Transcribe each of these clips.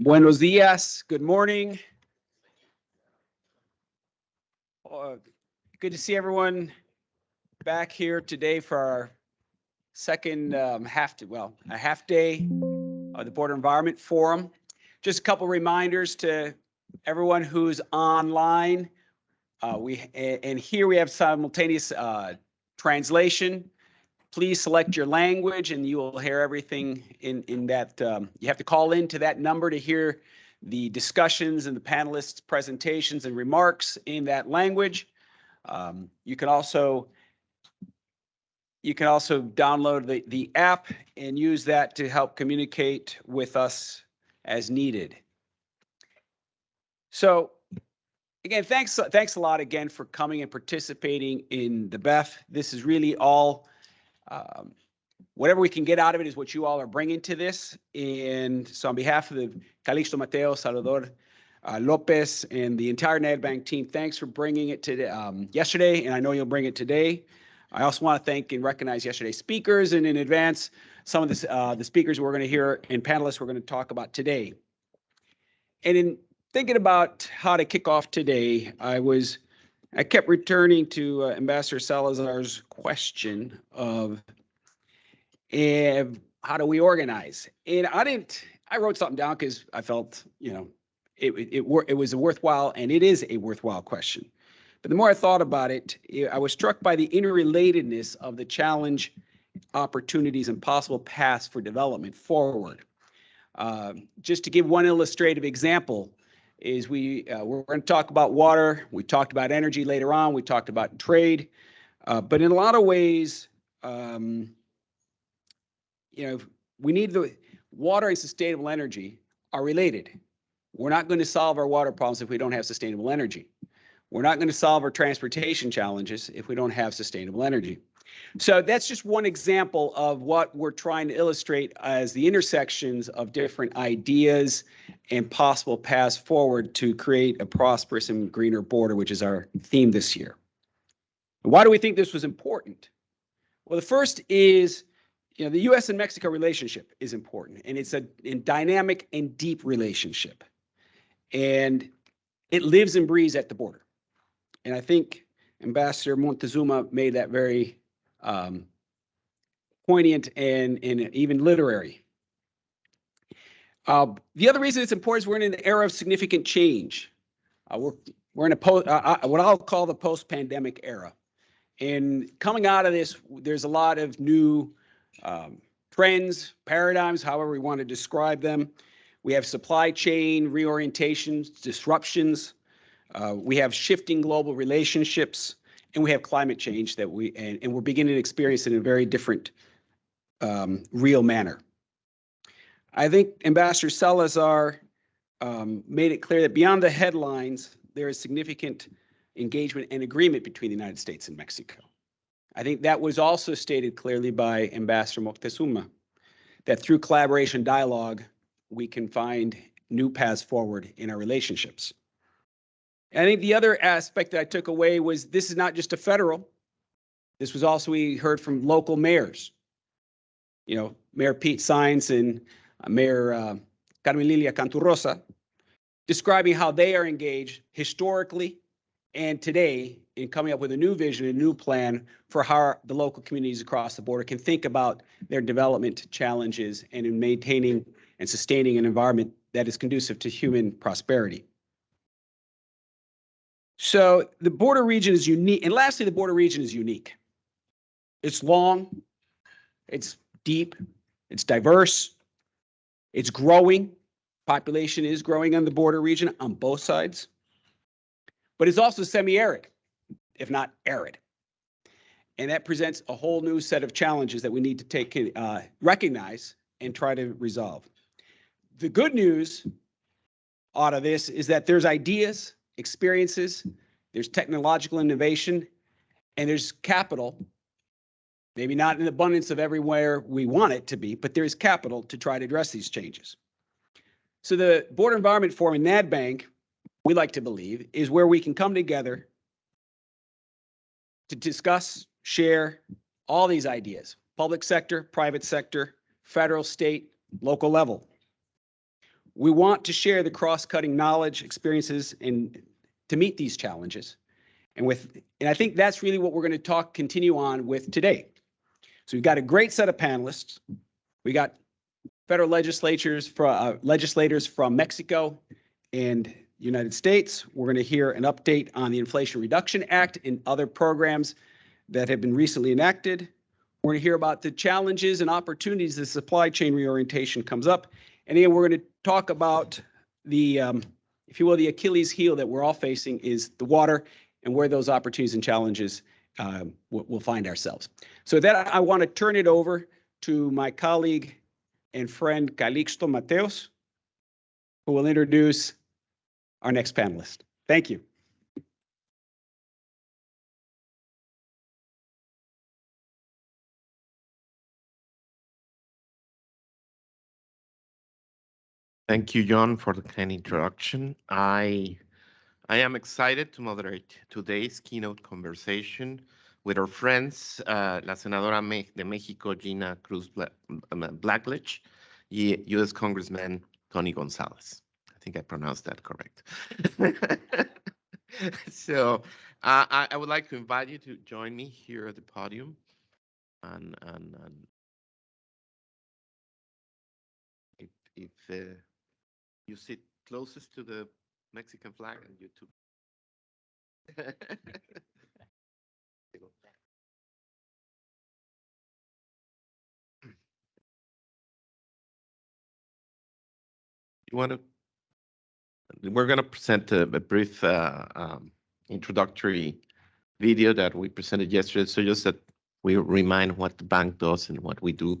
Buenos días. Good morning. Good to see everyone back here today for our second half day of the Border Environment Forum. Just a couple reminders to everyone who's online. Here we have simultaneous translation. Please select your language and you will hear everything in that. You have to call into that number to hear the discussions and the panelists' presentations and remarks in that language. You can also download the app and use that to help communicate with us as needed. So again, thanks a lot again for coming and participating in the BEF. This is really all, whatever we can get out of it is what you all are bringing to this. And so on behalf of the Calixto Mateo, Salvador Lopez, and the entire NADBank team, thanks for bringing it today, yesterday, and I know you'll bring it today. I also want to thank and recognize yesterday's speakers, and in advance, some of the speakers we're going to hear and panelists we're going to talk about today. And in thinking about how to kick off today, I kept returning to Ambassador Salazar's question of how do we organize? And I wrote something down because I felt, it was a worthwhile, and it is a worthwhile question. But the more I thought about it, I was struck by the interrelatedness of the challenge, opportunities, and possible paths for development forward. Just to give one illustrative example, is we're going to talk about water. We talked about energy later on. We talked about trade. But in a lot of ways, we need the water and sustainable energy are related. We're not going to solve our water problems if we don't have sustainable energy. We're not going to solve our transportation challenges if we don't have sustainable energy. So that's just one example of what we're trying to illustrate as the intersections of different ideas and possible paths forward to create a prosperous and greener border, which is our theme this year. Why do we think this was important? Well, the first is, the U.S. and Mexico relationship is important, and it's a dynamic and deep relationship. And it lives and breathes at the border. And I think Ambassador Montezuma made that very poignant and even literary. The other reason it's important is we're in an era of significant change. We're in a what I'll call the post-pandemic era. And coming out of this, there's a lot of new trends, paradigms, however we want to describe them. We have supply chain reorientations, disruptions. We have shifting global relationships, and we have climate change that and we're beginning to experience it in a very different, real manner. I think Ambassador Salazar made it clear that beyond the headlines, there is significant engagement and agreement between the United States and Mexico. I think that was also stated clearly by Ambassador Moctezuma, that through collaboration dialogue, we can find new paths forward in our relationships. And I think the other aspect that I took away was this is not just a federal. This was also, we heard from local mayors. Mayor Pete Saenz and Mayor Carmen Lilia Canturrosa, describing how they are engaged historically and today in coming up with a new vision, a new plan for how the local communities across the border can think about their development challenges and in maintaining and sustaining an environment that is conducive to human prosperity. So the border region is unique. And lastly, the border region is unique. It's long, it's deep, it's diverse, it's growing. Population is growing on the border region on both sides. But it's also semi-arid, if not arid. And that presents a whole new set of challenges that we need to recognize and try to resolve. The good news out of this is that there's ideas, experiences, there's technological innovation, and there's capital, maybe not in abundance of everywhere we want it to be, but there's capital to try to address these changes. So the Border Environment Forum in NADBank, we like to believe, is where we can come together to discuss, share all these ideas, public sector, private sector, federal, state, local level. We want to share the cross-cutting knowledge, experiences, and to meet these challenges. And I think that's really what we're going to continue on with today. So we've got a great set of panelists. We got federal legislators from Mexico and United States. We're going to hear an update on the Inflation Reduction Act and other programs that have been recently enacted. We're going to hear about the challenges and opportunities as supply chain reorientation comes up. And then we're going to talk about the, if you will, the Achilles heel that we're all facing is the water and where those opportunities and challenges we'll find ourselves. So with that, I want to turn it over to my colleague and friend Calixto Mateos, who will introduce our next panelist. Thank you. Thank you, John, for the kind introduction. I am excited to moderate today's keynote conversation with our friends, la senadora de México, Gina Cruz Blackledge, U.S. Congressman Tony Gonzales. I think I pronounced that correct. So I would like to invite you to join me here at the podium. And if you sit closest to the Mexican flag and you too. We're going to present a brief introductory video that we presented yesterday, so just that we remind what the bank does and what we do,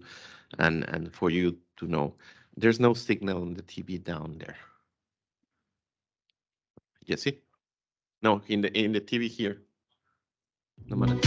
and for you to know. There's no signal on the TV down there. Jesse? No, in the TV here. No matter.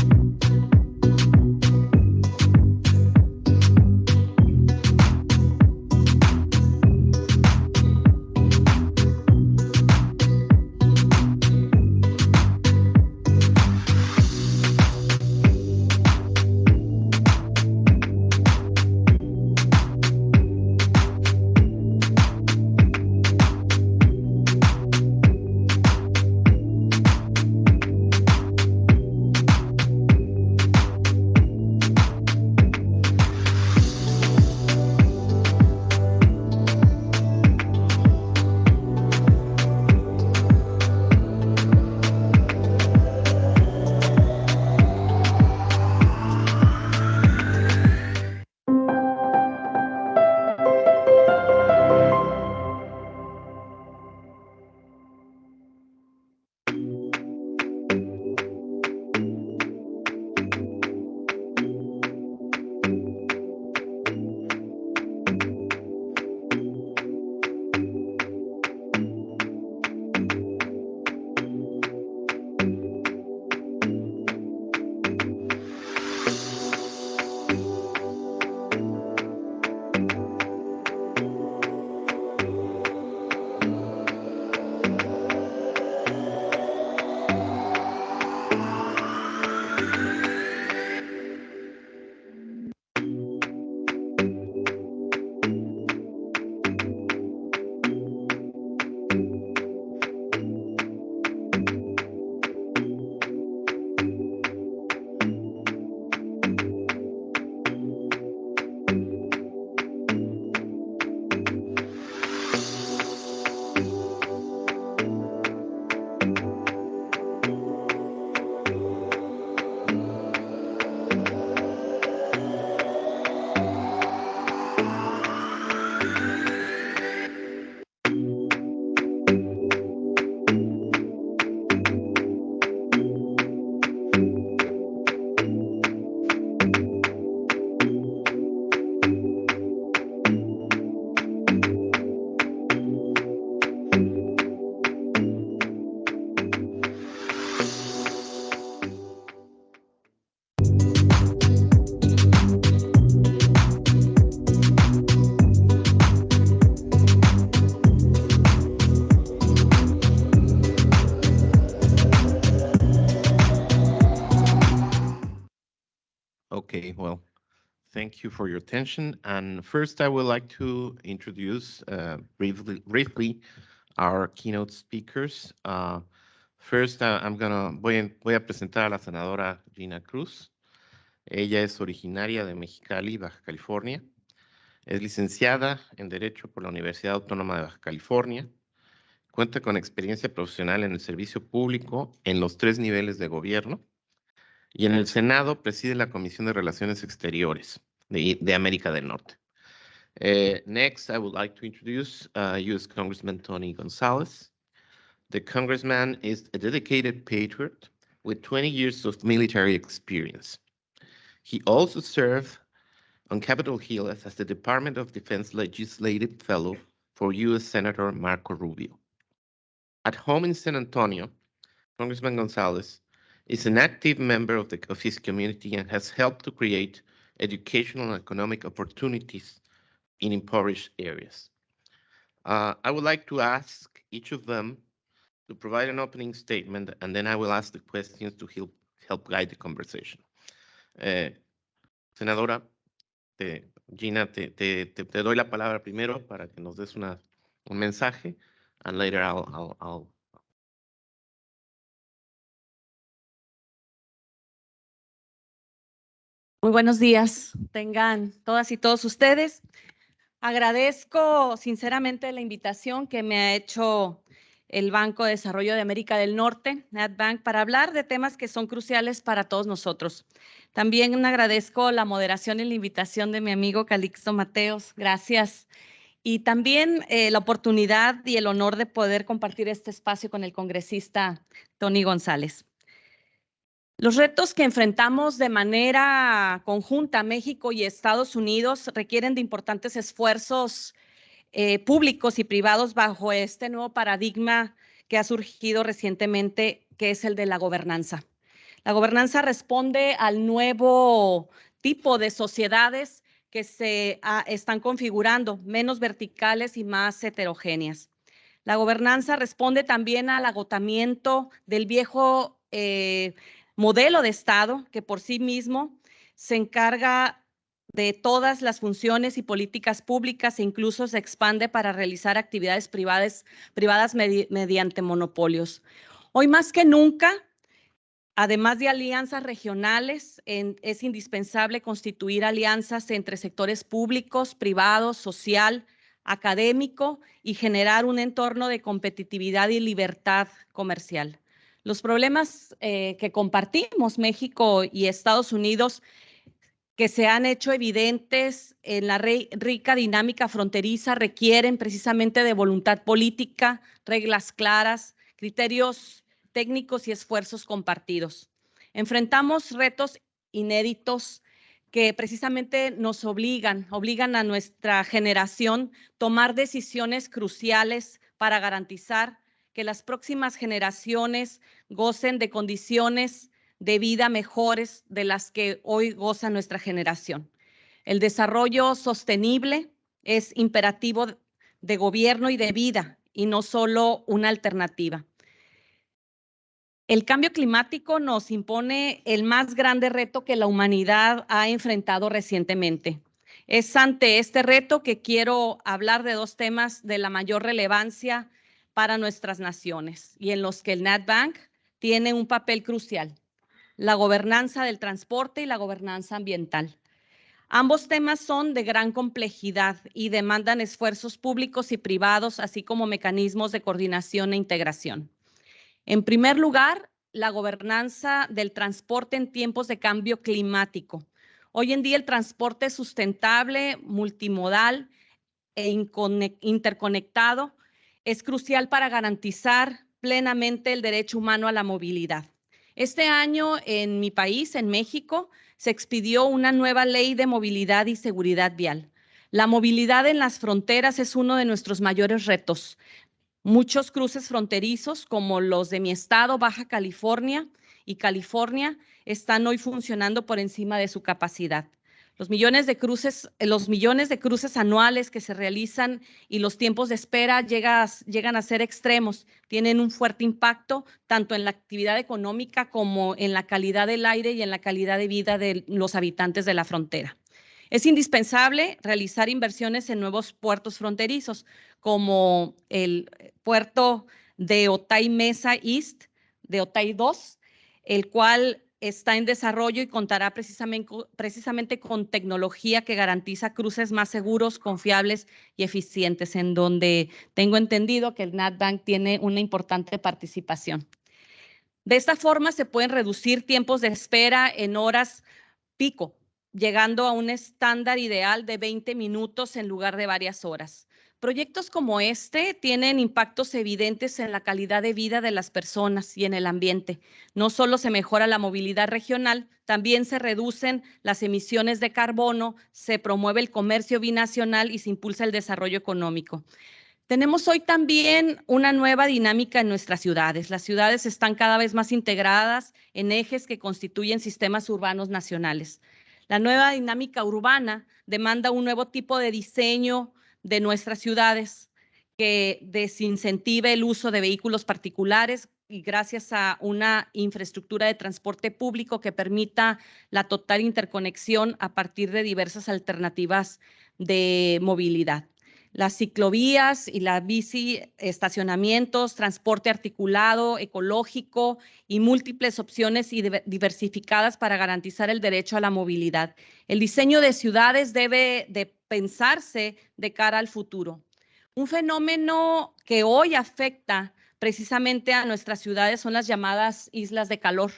Okay, well, Thank you for your attention. And first, I would like to introduce briefly our keynote speakers. First, voy a presentar a la senadora Gina Cruz. Ella es originaria de Mexicali, Baja California. Es licenciada en Derecho por la Universidad Autónoma de Baja California. Cuenta con experiencia profesional en el servicio público en los 3 niveles de gobierno. Y en el Senado preside la Comisión de Relaciones Exteriores de América del Norte. Next, I would like to introduce U.S. Congressman Tony Gonzales. The Congressman is a dedicated patriot with 20 years of military experience. He also served on Capitol Hill as the Department of Defense Legislative Fellow for U.S. Senator Marco Rubio. At home in San Antonio, Congressman Gonzales is an active member of his community and has helped to create educational and economic opportunities in impoverished areas. I would like to ask each of them to provide an opening statement, and then I will ask the questions to help guide the conversation. Senadora Gina, te doy la palabra primero para que nos des un mensaje, and later I'll Muy buenos días, tengan todas y todos ustedes. Agradezco sinceramente la invitación que me ha hecho el Banco de Desarrollo de América del Norte, NADBank, para hablar de temas que son cruciales para todos nosotros. También agradezco la moderación y la invitación de mi amigo Calixto Mateos, gracias. Y también la oportunidad y el honor de poder compartir este espacio con el congresista Tony Gonzales. Los retos que enfrentamos de manera conjunta México y Estados Unidos requieren de importantes esfuerzos públicos y privados bajo este nuevo paradigma que ha surgido recientemente, que es el de la gobernanza. La gobernanza responde al nuevo tipo de sociedades que se están configurando, menos verticales y más heterogéneas. La gobernanza responde también al agotamiento del viejo modelo de Estado que por sí mismo se encarga de todas las funciones y políticas públicas e incluso se expande para realizar actividades privadas mediante monopolios. Hoy más que nunca, además de alianzas regionales, es indispensable constituir alianzas entre sectores públicos, privados, social, académico y generar un entorno de competitividad y libertad comercial. Los problemas que compartimos México y Estados Unidos que se han hecho evidentes en la rica dinámica fronteriza requieren precisamente de voluntad política, reglas claras, criterios técnicos y esfuerzos compartidos. Enfrentamos retos inéditos que precisamente nos obligan a nuestra generación a tomar decisiones cruciales para garantizar que las próximas generaciones gocen de condiciones de vida mejores de las que hoy goza nuestra generación. El desarrollo sostenible es imperativo de gobierno y de vida y no solo una alternativa. El cambio climático nos impone el más grande reto que la humanidad ha enfrentado recientemente. Es ante este reto que quiero hablar de 2 temas de la mayor relevancia para nuestras naciones y en los que el NADBank tiene un papel crucial: la gobernanza del transporte y la gobernanza ambiental. Ambos temas son de gran complejidad y demandan esfuerzos públicos y privados, así como mecanismos de coordinación e integración. En primer lugar, la gobernanza del transporte en tiempos de cambio climático. Hoy en día el transporte sustentable, multimodal e interconectado es crucial para garantizar plenamente el derecho humano a la movilidad. Este año en mi país, en México, se expidió una nueva ley de movilidad y seguridad vial. La movilidad en las fronteras es uno de nuestros mayores retos. Muchos cruces fronterizos, como los de mi estado, Baja California y California, están hoy funcionando por encima de su capacidad. Los millones de cruces anuales que se realizan y los tiempos de espera llegan a ser extremos, tienen un fuerte impacto tanto en la actividad económica como en la calidad del aire y en la calidad de vida de los habitantes de la frontera. Es indispensable realizar inversiones en nuevos puertos fronterizos, como el puerto de Otay Mesa East, de Otay 2, el cual está en desarrollo y contará precisamente con tecnología que garantiza cruces más seguros, confiables y eficientes, en donde tengo entendido que el NADBank tiene una importante participación. De esta forma se pueden reducir tiempos de espera en horas pico, llegando a un estándar ideal de 20 minutos en lugar de varias horas. Proyectos como este tienen impactos evidentes en la calidad de vida de las personas y en el ambiente. No solo se mejora la movilidad regional, también se reducen las emisiones de carbono, se promueve el comercio binacional y se impulsa el desarrollo económico. Tenemos hoy también una nueva dinámica en nuestras ciudades. Las ciudades están cada vez más integradas en ejes que constituyen sistemas urbanos nacionales. La nueva dinámica urbana demanda un nuevo tipo de diseño de nuestras ciudades que desincentive el uso de vehículos particulares y gracias a una infraestructura de transporte público que permita la total interconexión a partir de diversas alternativas de movilidad. Las ciclovías y la bici, estacionamientos, transporte articulado, ecológico y múltiples opciones diversificadas para garantizar el derecho a la movilidad. El diseño de ciudades debe de pensarse de cara al futuro. Un fenómeno que hoy afecta precisamente a nuestras ciudades son las llamadas islas de calor.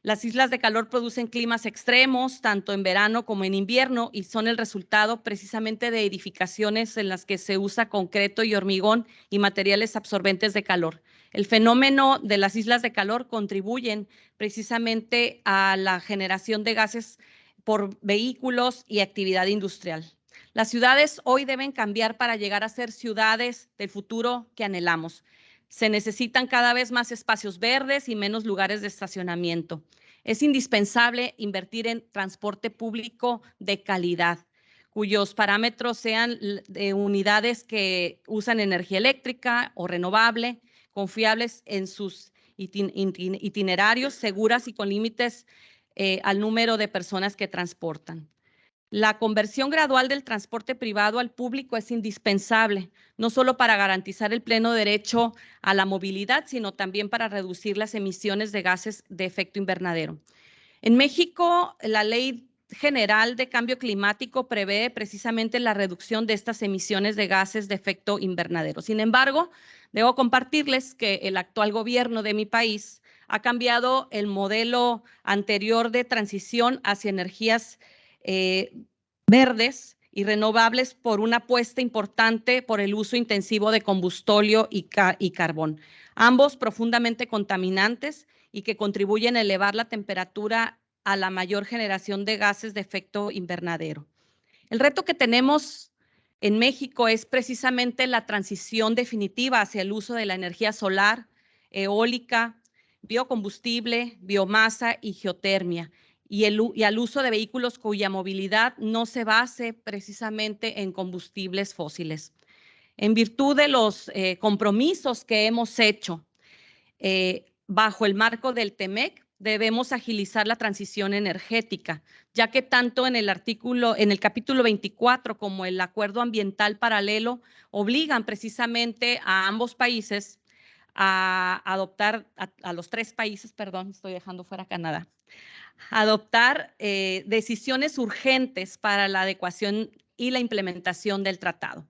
Las islas de calor producen climas extremos, tanto en verano como en invierno, y son el resultado precisamente de edificaciones en las que se usa concreto y hormigón y materiales absorbentes de calor. El fenómeno de las islas de calor contribuyen precisamente a la generación de gases por vehículos y actividad industrial. Las ciudades hoy deben cambiar para llegar a ser ciudades del futuro que anhelamos. Se necesitan cada vez más espacios verdes y menos lugares de estacionamiento. Es indispensable invertir en transporte público de calidad, cuyos parámetros sean de unidades que usan energía eléctrica o renovable, confiables en sus itinerarios, seguras y con límites al número de personas que transportan. La conversión gradual del transporte privado al público es indispensable, no solo para garantizar el pleno derecho a la movilidad, sino también para reducir las emisiones de gases de efecto invernadero. En México, la Ley General de Cambio Climático prevé precisamente la reducción de estas emisiones de gases de efecto invernadero. Sin embargo, debo compartirles que el actual gobierno de mi país ha cambiado el modelo anterior de transición hacia energías verdes y renovables por una apuesta importante por el uso intensivo de combustóleo y carbón, ambos profundamente contaminantes y que contribuyen a elevar la temperatura a la mayor generación de gases de efecto invernadero. El reto que tenemos en México es precisamente la transición definitiva hacia el uso de la energía solar, eólica, biocombustible, biomasa y geotermia, y al uso de vehículos cuya movilidad no se base precisamente en combustibles fósiles. En virtud de los compromisos que hemos hecho bajo el marco del TEMEC, debemos agilizar la transición energética, ya que tanto en el capítulo 24 como el acuerdo ambiental paralelo obligan precisamente a ambos países a adoptar, a los tres países, perdón, estoy dejando fuera Canadá, adoptar decisiones urgentes para la adecuación y la implementación del tratado.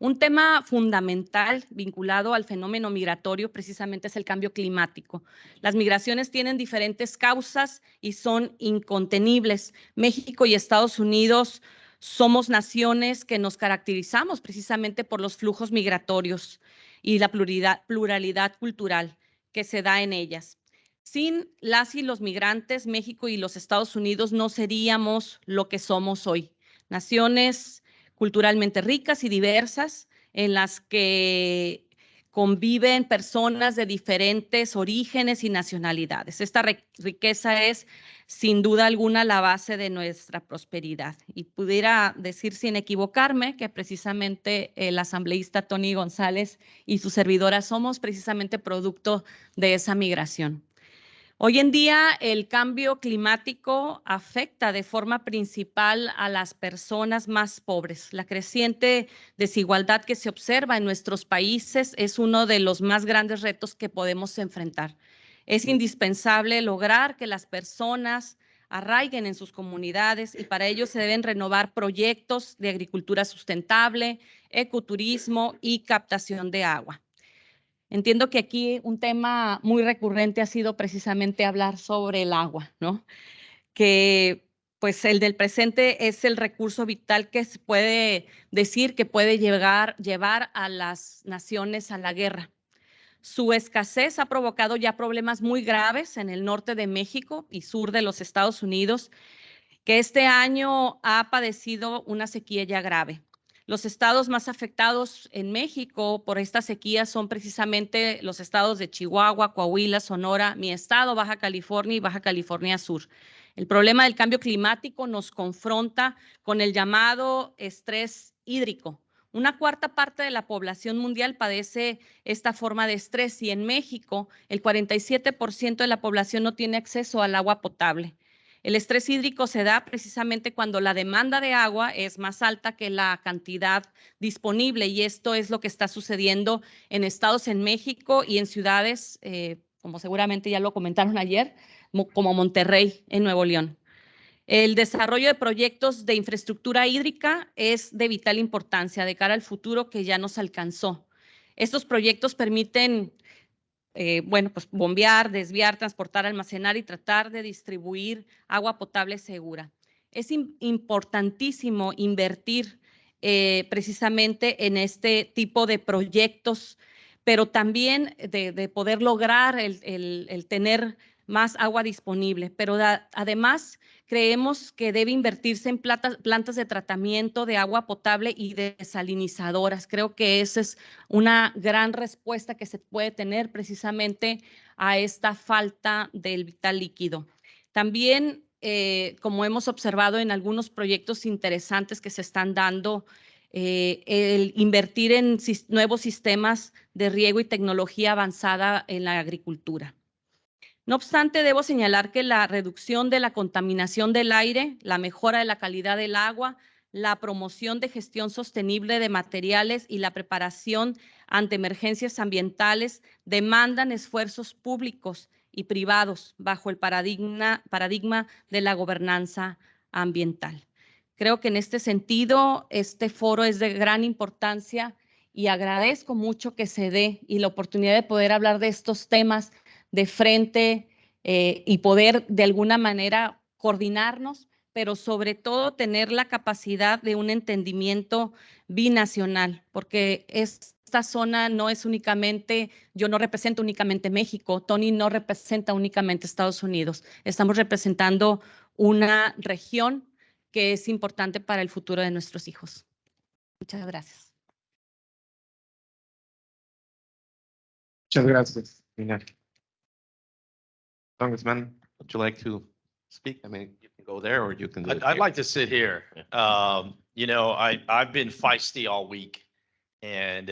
Un tema fundamental vinculado al fenómeno migratorio precisamente es el cambio climático. Las migraciones tienen diferentes causas y son incontenibles. México y Estados Unidos somos naciones que nos caracterizamos precisamente por los flujos migratorios y la pluralidad cultural que se da en ellas. Sin las y los migrantes, México y los Estados Unidos no seríamos lo que somos hoy. Naciones culturalmente ricas y diversas, en las que conviven personas de diferentes orígenes y nacionalidades. Esta riqueza es, sin duda alguna, la base de nuestra prosperidad. Y pudiera decir sin equivocarme que precisamente el asambleísta Tony González y su servidora somos precisamente producto de esa migración. Hoy en día el cambio climático afecta de forma principal a las personas más pobres. La creciente desigualdad que se observa en nuestros países es uno de los más grandes retos que podemos enfrentar. Es indispensable lograr que las personas arraiguen en sus comunidades y para ello se deben renovar proyectos de agricultura sustentable, ecoturismo y captación de agua. Entiendo que aquí un tema muy recurrente ha sido precisamente hablar sobre el agua, ¿no? Que pues el del presente es el recurso vital que se puede decir que puede llevar a las naciones a la guerra. Su escasez ha provocado ya problemas muy graves en el norte de México y sur de los Estados Unidos, que este año ha padecido una sequía ya grave. Los estados más afectados en México por esta sequía son precisamente los estados de Chihuahua, Coahuila, Sonora, mi estado, Baja California y Baja California Sur. El problema del cambio climático nos confronta con el llamado estrés hídrico. Una cuarta parte de la población mundial padece esta forma de estrés y en México el 47% de la población no tiene acceso al agua potable. El estrés hídrico se da precisamente cuando la demanda de agua es más alta que la cantidad disponible y esto es lo que está sucediendo en estados en México y en ciudades, como seguramente ya lo comentaron ayer, como Monterrey en Nuevo León. El desarrollo de proyectos de infraestructura hídrica es de vital importancia de cara al futuro que ya nos alcanzó. Estos proyectos permiten pues bombear, desviar, transportar, almacenar y tratar de distribuir agua potable segura. Es importantísimo invertir precisamente en este tipo de proyectos, pero también de poder lograr el tener más agua disponible. Pero además creemos que debe invertirse en plantas de tratamiento de agua potable y desalinizadoras. Creo que esa es una gran respuesta que se puede tener precisamente a esta falta del vital líquido. También, como hemos observado en algunos proyectos interesantes que se están dando, el invertir en nuevos sistemas de riego y tecnología avanzada en la agricultura. No obstante, debo señalar que la reducción de la contaminación del aire, la mejora de la calidad del agua, la promoción de gestión sostenible de materiales y la preparación ante emergencias ambientales demandan esfuerzos públicos y privados bajo el paradigma de la gobernanza ambiental. Creo que en este sentido, este foro es de gran importancia y agradezco mucho que se dé y la oportunidad de poder hablar de estos temas de frente y poder de alguna manera coordinarnos, pero sobre todo tener la capacidad de un entendimiento binacional, porque esta zona no es únicamente, yo no represento únicamente México, Tony no representa únicamente Estados Unidos, estamos representando una región que es importante para el futuro de nuestros hijos. Muchas gracias. Muchas gracias, Gina. Congressman, would you like to speak? I mean, you can go there or you can do it I'd here. like to sit here. You know, I've been feisty all week. And,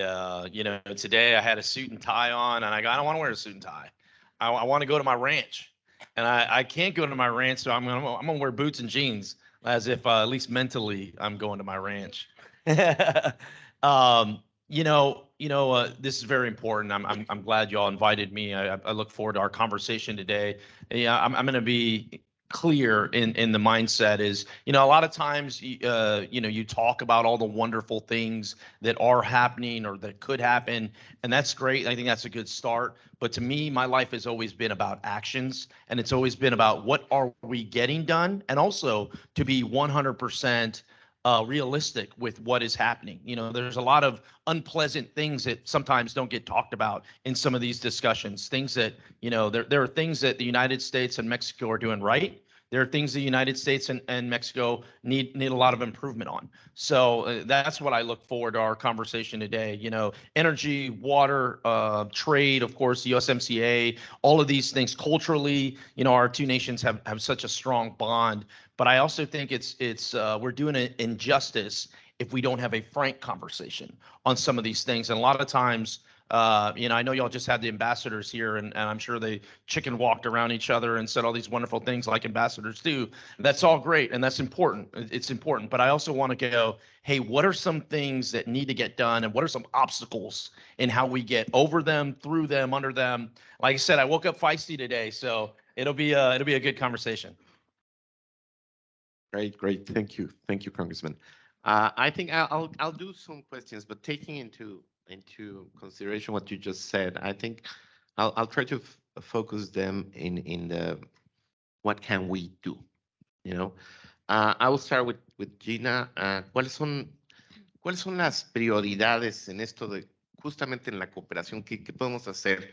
you know, today I had a suit and tie on and I don't want to wear a suit and tie. I want to go to my ranch and I can't go to my ranch. So I'm going to wear boots and jeans as if at least mentally I'm going to my ranch. This is very important. I'm glad y'all invited me. I look forward to our conversation today. Yeah, I'm going to be clear in the mindset is, you know, a lot of times, you talk about all the wonderful things that are happening or that could happen, and that's great. I think that's a good start. But to me, my life has always been about actions, and it's always been about what are we getting done, and also to be 100% realistic with what is happening. You know, there's a lot of unpleasant things that sometimes don't get talked about in some of these discussions. Things that, you know, there are things that the United States and Mexico are doing right. There are things the United States and Mexico need a lot of improvement on. So that's what I look forward to our conversation today. You know, energy, water, trade, of course, the USMCA, all of these things culturally, you know, our two nations have such a strong bond. But I also think we're doing an injustice if we don't have a frank conversation on some of these things. And a lot of times I know y'all just had the ambassadors here, and I'm sure they chicken walked around each other and said all these wonderful things like ambassadors do. That's all great, and that's important. It's important. But I also want to go, hey, what are some things that need to get done, and what are some obstacles in how we get over them, through them, under them? Like I said, I woke up feisty today, so it'll be a good conversation. Great. Thank you, Congressman. I think I'll do some questions, but taking into consideration what you just said, I think I'll try to focus them in the what can we do. I will start with Gina. ¿Cuáles son las prioridades en esto de justamente en la cooperación? ¿Qué podemos hacer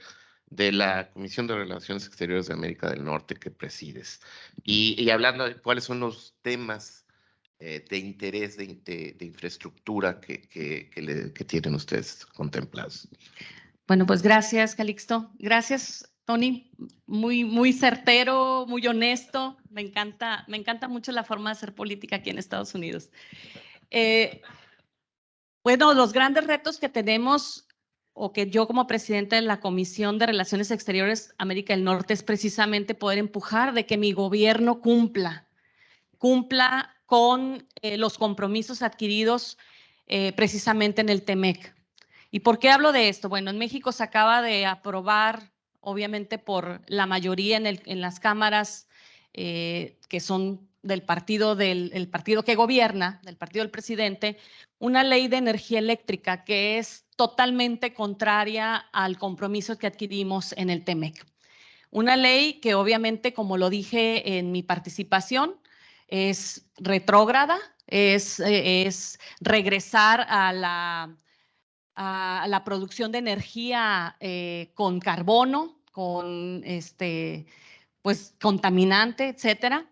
de la Comisión de Relaciones Exteriores de América del Norte que presides? Y hablando de cuáles son los temas de interés de infraestructura que tienen ustedes contemplados. Bueno, pues gracias, Calixto. Gracias, Tony. Muy certero, muy honesto. Me encanta mucho la forma de hacer política aquí en Estados Unidos. Bueno, los grandes retos que tenemos, o que yo como presidente de la Comisión de Relaciones Exteriores América del Norte, es precisamente poder empujar de que mi gobierno cumpla con los compromisos adquiridos precisamente en el TEMEC. ¿Y por qué hablo de esto? Bueno, en México se acaba de aprobar, obviamente por la mayoría en las cámaras que son del partido que gobierna, del partido del presidente, una ley de energía eléctrica que es totalmente contraria al compromiso que adquirimos en el TEMEC. Una ley que obviamente, como lo dije en mi participación, es retrógrada, es regresar a la producción de energía con carbono, con pues contaminante, etcétera.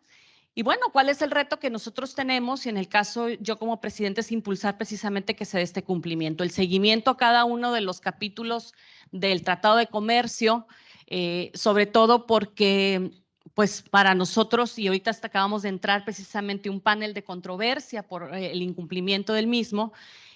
Y bueno, ¿cuál es el reto que nosotros tenemos? Y en el caso yo como presidente es impulsar precisamente que se dé este cumplimiento, el seguimiento a cada uno de los capítulos del Tratado de Comercio, sobre todo porque pues para nosotros, y ahorita hasta acabamos de entrar precisamente un panel de controversia por el incumplimiento del mismo,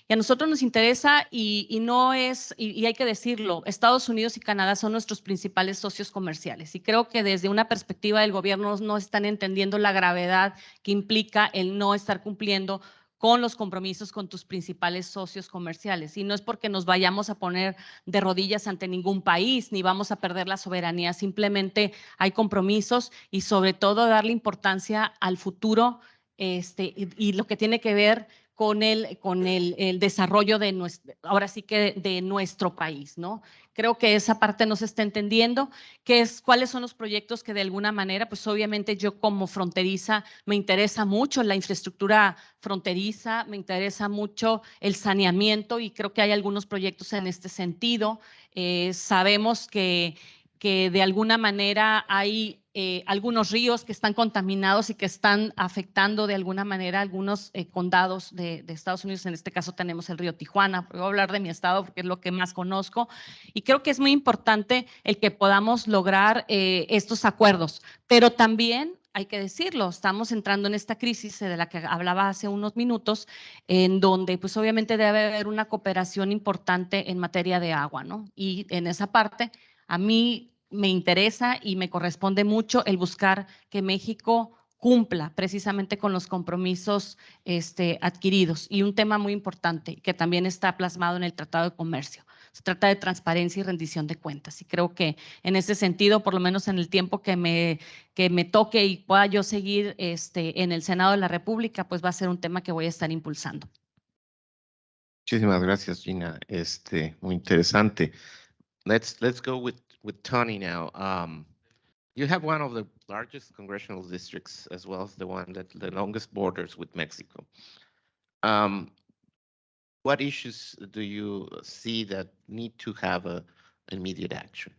y a nosotros nos interesa y no es, y hay que decirlo, Estados Unidos y Canadá son nuestros principales socios comerciales y creo que desde una perspectiva del gobierno no están entendiendo la gravedad que implica el no estar cumpliendo con los compromisos con tus principales socios comerciales. Y no es porque nos vayamos a poner de rodillas ante ningún país, ni vamos a perder la soberanía, simplemente hay compromisos y sobre todo darle importancia al futuro y lo que tiene que ver con el desarrollo de ahora sí que de nuestro país, ¿no? Creo que esa parte no se está entendiendo, cuáles son los proyectos que de alguna manera, pues obviamente yo como fronteriza me interesa mucho la infraestructura fronteriza, me interesa mucho el saneamiento y creo que hay algunos proyectos en este sentido. Sabemos que de alguna manera hay algunos ríos que están contaminados y que están afectando de alguna manera algunos condados de Estados Unidos. En este caso tenemos el río Tijuana. Voy a hablar de mi estado porque es lo que más conozco. Y creo que es muy importante el que podamos lograr estos acuerdos. Pero también hay que decirlo, estamos entrando en esta crisis de la que hablaba hace unos minutos, en donde pues obviamente debe haber una cooperación importante en materia de agua, ¿no? Y en esa parte a mí me interesa y me corresponde mucho el buscar que México cumpla precisamente con los compromisos adquiridos. Y un tema muy importante que también está plasmado en el Tratado de Comercio. Se trata de transparencia y rendición de cuentas. Y creo que en ese sentido, por lo menos en el tiempo que me toque y pueda yo seguir en el Senado de la República, pues va a ser un tema que voy a estar impulsando. Muchísimas gracias, Gina. Muy interesante. Let's go with Tony now. You have one of the largest congressional districts, as well as the one that the longest borders with Mexico. What issues do you see that need to have immediate action?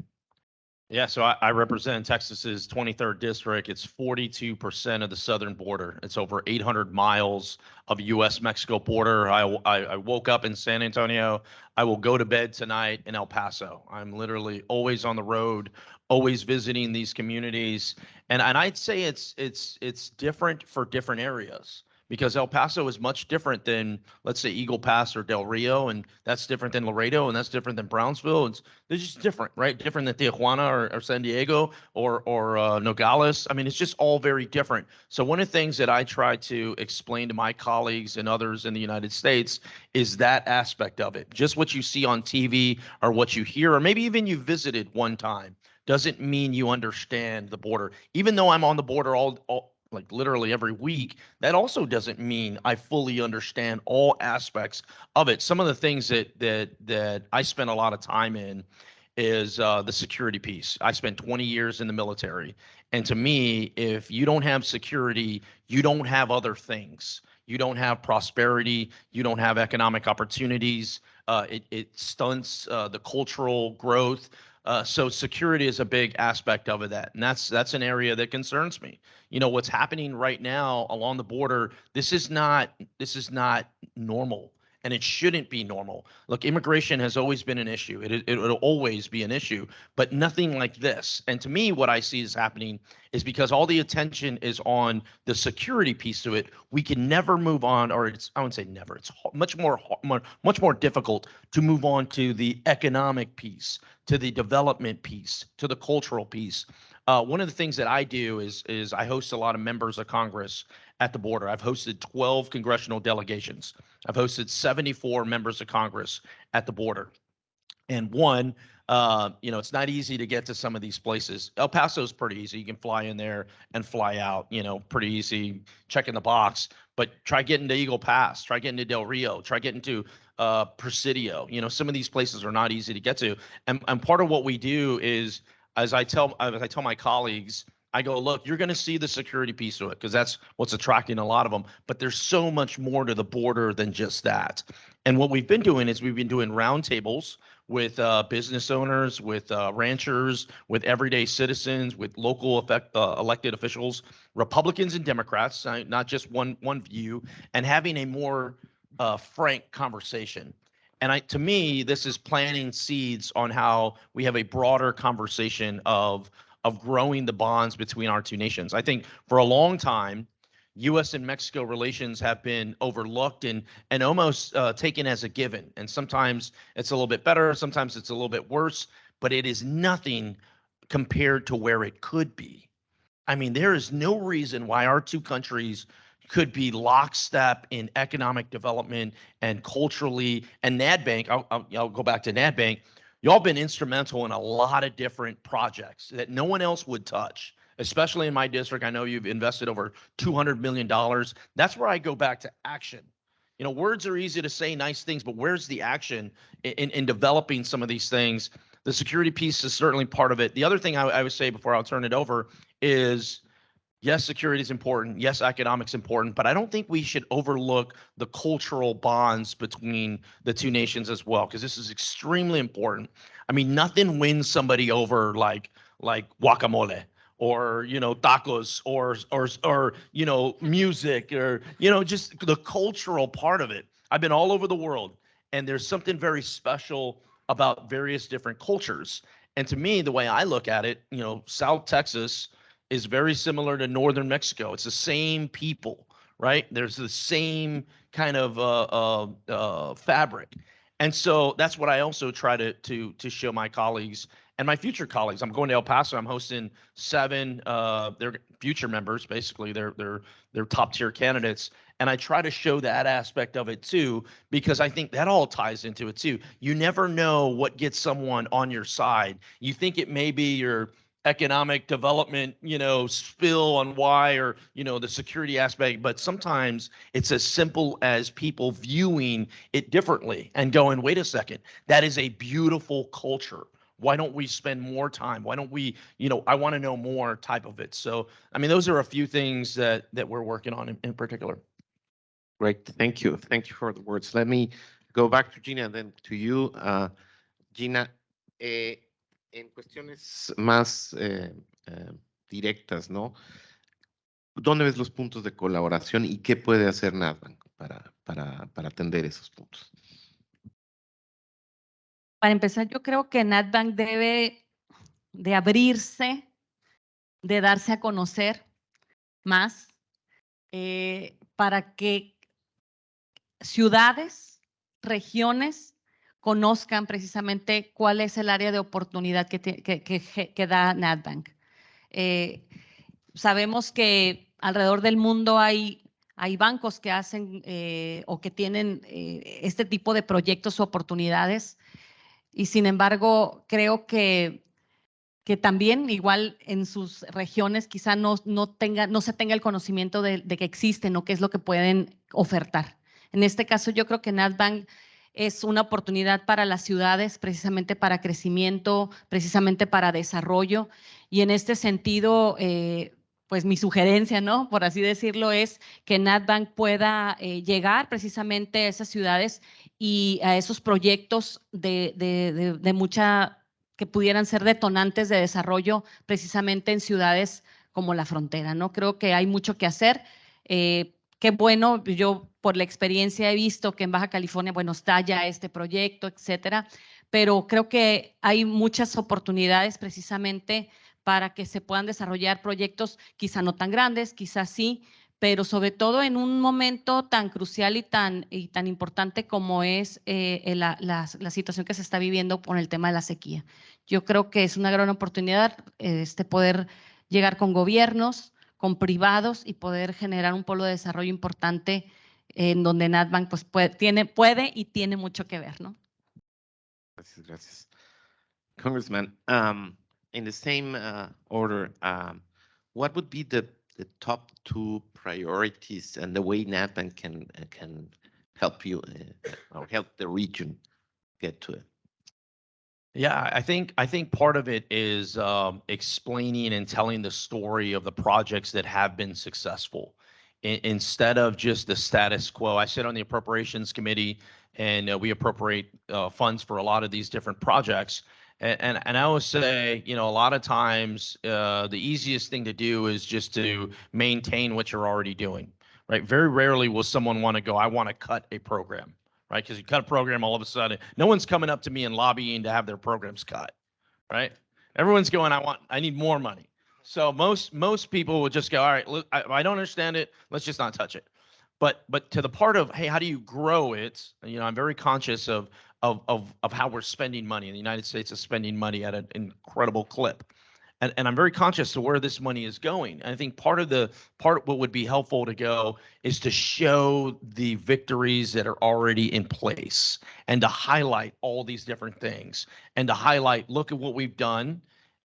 Yeah, so I represent Texas's 23rd district. It's 42% of the southern border. It's over 800 miles of U.S.-Mexico border. I woke up in San Antonio. I will go to bed tonight in El Paso. I'm literally always on the road, always visiting these communities. And I'd say it's different for different areas. because El Paso is much different than, let's say, Eagle Pass or Del Rio, and that's different than Laredo, and that's different than Brownsville. They're just different, right? Different than Tijuana or San Diego or Nogales. I mean, it's just all very different. So one of the things that I try to explain to my colleagues and others in the United States is that aspect of it. Just what you see on TV or what you hear, or maybe even you visited one time, doesn't mean you understand the border. Even though I'm on the border like literally every week, that also doesn't mean I fully understand all aspects of it. Some of the things that I spend a lot of time in is the security piece. I spent 20 years in the military, and to me, if you don't have security, you don't have other things. You don't have prosperity. You don't have economic opportunities. It stunts the cultural growth. So security is a big aspect of that, and that's an area that concerns me. You know, what's happening right now along the border, this is not normal, and it shouldn't be normal. Look, immigration has always been an issue. It will always be an issue, but nothing like this. And to me, what I see is happening is because all the attention is on the security piece to it, we can never move on, or I wouldn't say never. It's much more difficult to move on to the economic piece, to the development piece, to the cultural piece. One of the things that I do is I host a lot of members of Congress at the border. I've hosted 12 congressional delegations. I've hosted 74 members of Congress at the border. And it's not easy to get to some of these places. El Paso is pretty easy. You can fly in there and fly out, pretty easy, check in the box. But try getting to Eagle Pass, try getting to Del Rio, try getting to Presidio. Some of these places are not easy to get to. And part of what we do is, as I tell my colleagues, I go, look, you're going to see the security piece of it because that's what's attracting a lot of them. But there's so much more to the border than just that. And what we've been doing is we've been doing roundtables with business owners, with ranchers, with everyday citizens, with local elected officials, Republicans and Democrats, not just one view, and having a more frank conversation. And to me, this is planting seeds on how we have a broader conversation of growing the bonds between our two nations. I think for a long time, U.S. and Mexico relations have been overlooked and almost taken as a given. And sometimes it's a little bit better, sometimes it's a little bit worse, but it is nothing compared to where it could be. I mean, there is no reason why our two countries could be lockstep in economic development and culturally. And NADBank, I'll go back to NADBank. Y'all been instrumental in a lot of different projects that no one else would touch, especially in my district. I know you've invested over $200 million. That's where I go back to action. Words are easy to say, nice things, but where's the action in developing some of these things? The security piece is certainly part of it. The other thing I would say before I'll turn it over is, yes, security is important. Yes, economics important, but I don't think we should overlook the cultural bonds between the two nations as well, because this is extremely important. I mean, nothing wins somebody over like guacamole or tacos or music or just the cultural part of it. I've been all over the world, and there's something very special about various different cultures. And to me, the way I look at it, South Texas is very similar to northern Mexico. It's the same people, right? There's the same kind of fabric. And so that's what I also try to show my colleagues and my future colleagues. I'm going to El Paso. I'm hosting 7 their future members, basically they're top tier candidates. And I try to show that aspect of it too, because I think that all ties into it too. You never know what gets someone on your side. You think it may be your economic development, spill on why, or, the security aspect. But sometimes it's as simple as people viewing it differently and going, wait a second, that is a beautiful culture. Why don't we spend more time? Why don't we, I want to know more type of it. So, I mean, those are a few things that we're working on in particular. Great. Thank you. Thank you for the words. Let me go back to Gina and then to you. Gina, en cuestiones más directas, ¿no? ¿Dónde ves los puntos de colaboración y qué puede hacer NADBank para atender esos puntos? Para empezar, yo creo que NADBank debe de abrirse, de darse a conocer más. para que ciudades, regiones conozcan precisamente cuál es el área de oportunidad que da NADBank. Sabemos que alrededor del mundo hay bancos que hacen o que tienen este tipo de proyectos o oportunidades, y sin embargo creo que también igual en sus regiones quizá no se tenga el conocimiento de que existen o qué es lo que pueden ofertar. En este caso yo creo que NADBank es una oportunidad para las ciudades, precisamente para crecimiento, precisamente para desarrollo, y en este sentido, pues mi sugerencia, ¿no?, por así decirlo, es que NADBank pueda llegar precisamente a esas ciudades y a esos proyectos de mucha, que pudieran ser detonantes de desarrollo precisamente en ciudades como la frontera, ¿no? Creo que hay mucho que hacer. Qué bueno, yo por la experiencia he visto que en Baja California, bueno, está ya este proyecto, etcétera, pero creo que hay muchas oportunidades precisamente para que se puedan desarrollar proyectos, quizá no tan grandes, quizás sí, pero sobre todo en un momento tan crucial y tan importante como es la situación que se está viviendo con el tema de la sequía. Yo creo que es una gran oportunidad poder llegar con gobiernos, con privados, y poder generar un polo de desarrollo importante en donde NADBank pues puede y tiene mucho que ver, ¿no? Gracias, gracias. Congressman, in the same order, what would be the top 2 priorities and the way NADBank can help you or help the region get to it? Yeah, I think part of it is explaining and telling the story of the projects that have been successful, instead of just the status quo. I sit on the appropriations committee, and we appropriate funds for a lot of these different projects. And I always say, a lot of times the easiest thing to do is just to maintain what you're already doing, right? Very rarely will someone want to go, I want to cut a program. Right? Because you cut a program, all of a sudden, no one's coming up to me and lobbying to have their programs cut, right? Everyone's going, I need more money. So most people will just go, all right, look, I don't understand it. Let's just not touch it. But to the part of, hey, how do you grow it? I'm very conscious of how we're spending money. And the United States is spending money at an incredible clip. And I'm very conscious of where this money is going. And I think part of what would be helpful to go is to show the victories that are already in place, and to highlight all these different things, and to highlight, look at what we've done,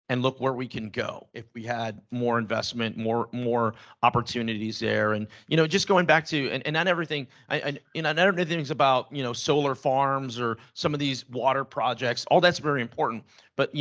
and look where we can go if we had more investment, more opportunities there. And just going back to, and not everything, not everything's about solar farms or some of these water projects. All that's very important, but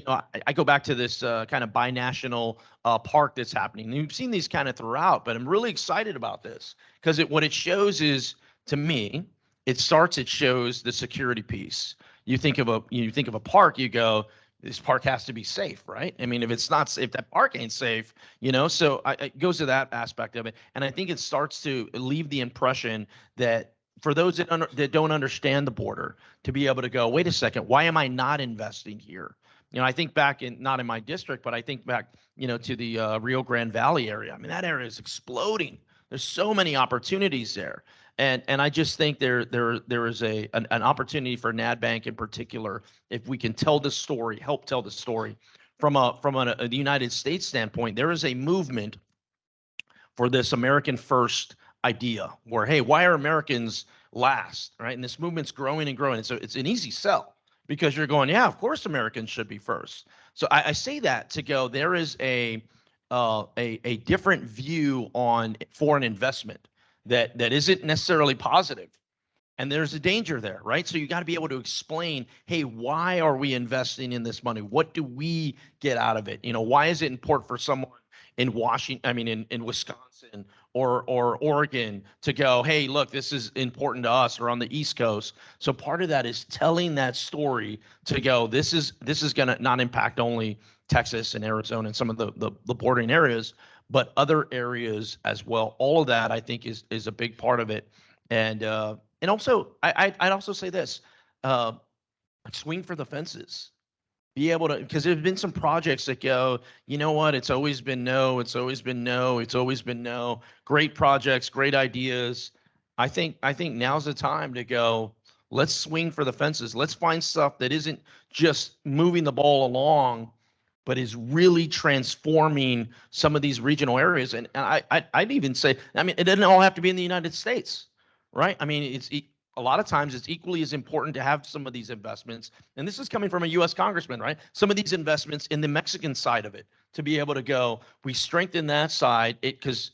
I go back to this kind of binational park that's happening. And you've seen these kind of throughout, but I'm really excited about this because what it shows is, to me, it shows the security piece. You think of a park, you go, this park has to be safe, right? I mean, if that park ain't safe, so it goes to that aspect of it. And I think it starts to leave the impression that for those that don't understand the border, to be able to go, wait a second, why am I not investing here? I think back not in my district, but I think back, to the Rio Grande Valley area. I mean, that area is exploding. There's so many opportunities there. And I just think there is an opportunity for NADBank in particular, if we can help tell the story from the United States standpoint. There is a movement for this American first idea where, hey, why are Americans last, right? And this movement's growing and growing. So it's an easy sell because you're going, yeah, of course Americans should be first. So I say that to go, there is a different view on foreign investment that isn't necessarily positive. And there's a danger there, right? So you got to be able to explain, hey, why are we investing in this money? What do we get out of it? Why is it important for someone in in Wisconsin or Oregon to go, hey, look, this is important to us, or on the East Coast. So part of that is telling that story to go, this is going to not impact only Texas and Arizona and some of the bordering areas, but other areas as well. All of that, I think, is a big part of it. And also, I'd also say this, swing for the fences. be able to, because there's been some projects that go, you know what, it's always been no, it's always been no, it's always been no. Great projects, great ideas. I think now's the time to go, let's swing for the fences. Let's find stuff that isn't just moving the ball along, but is really transforming some of these regional areas. And I'd even say, I mean, it doesn't all have to be in the United States, right? I mean, a lot of times it's equally as important to have some of these investments. And this is coming from a US congressman, right? Some of these investments in the Mexican side of it, to be able to go, we strengthen that side, because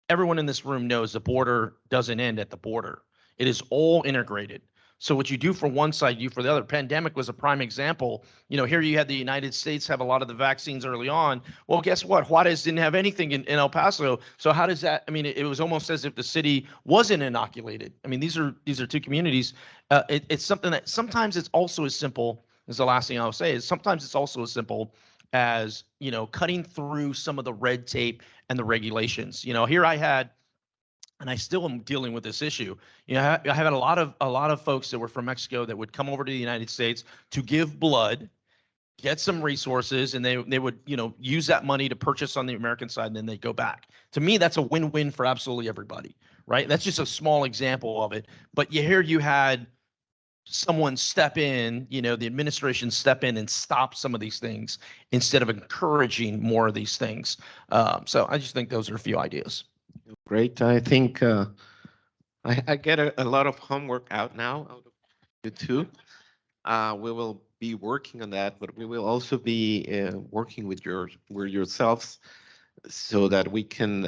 everyone in this room knows the border doesn't end at the border. It is all integrated. So what you do for one side, you for the other. Pandemic was a prime example. You know, here you had the United States have a lot of the vaccines early on. Well, guess what? Juarez didn't have anything in El Paso. So how does that? I mean, it was almost as if the city wasn't inoculated. I mean, these are two communities. It's something that sometimes it's also as simple as the last thing I'll say is sometimes it's also as simple as, you know, cutting through some of the red tape and the regulations. You know, here I had, and I still am dealing with this issue. You know, I had a lot of folks that were from Mexico that would come over to the United States to give blood, get some resources, and they would, you know, use that money to purchase on the American side, and then they go back. To me, that's a win-win for absolutely everybody, right? That's just a small example of it. But you had someone step in, you know, the administration step in and stop some of these things instead of encouraging more of these things. So I just think those are a few ideas. Great. I think I get a lot of homework out now out of you too. We will be working on that, but we will also be working with yourselves so that we can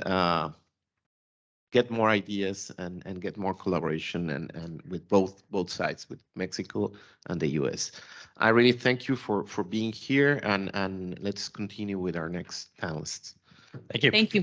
get more ideas and get more collaboration and with both sides, with Mexico and the US. I really thank you for being here, and let's continue with our next panelists. Thank you. Thank you.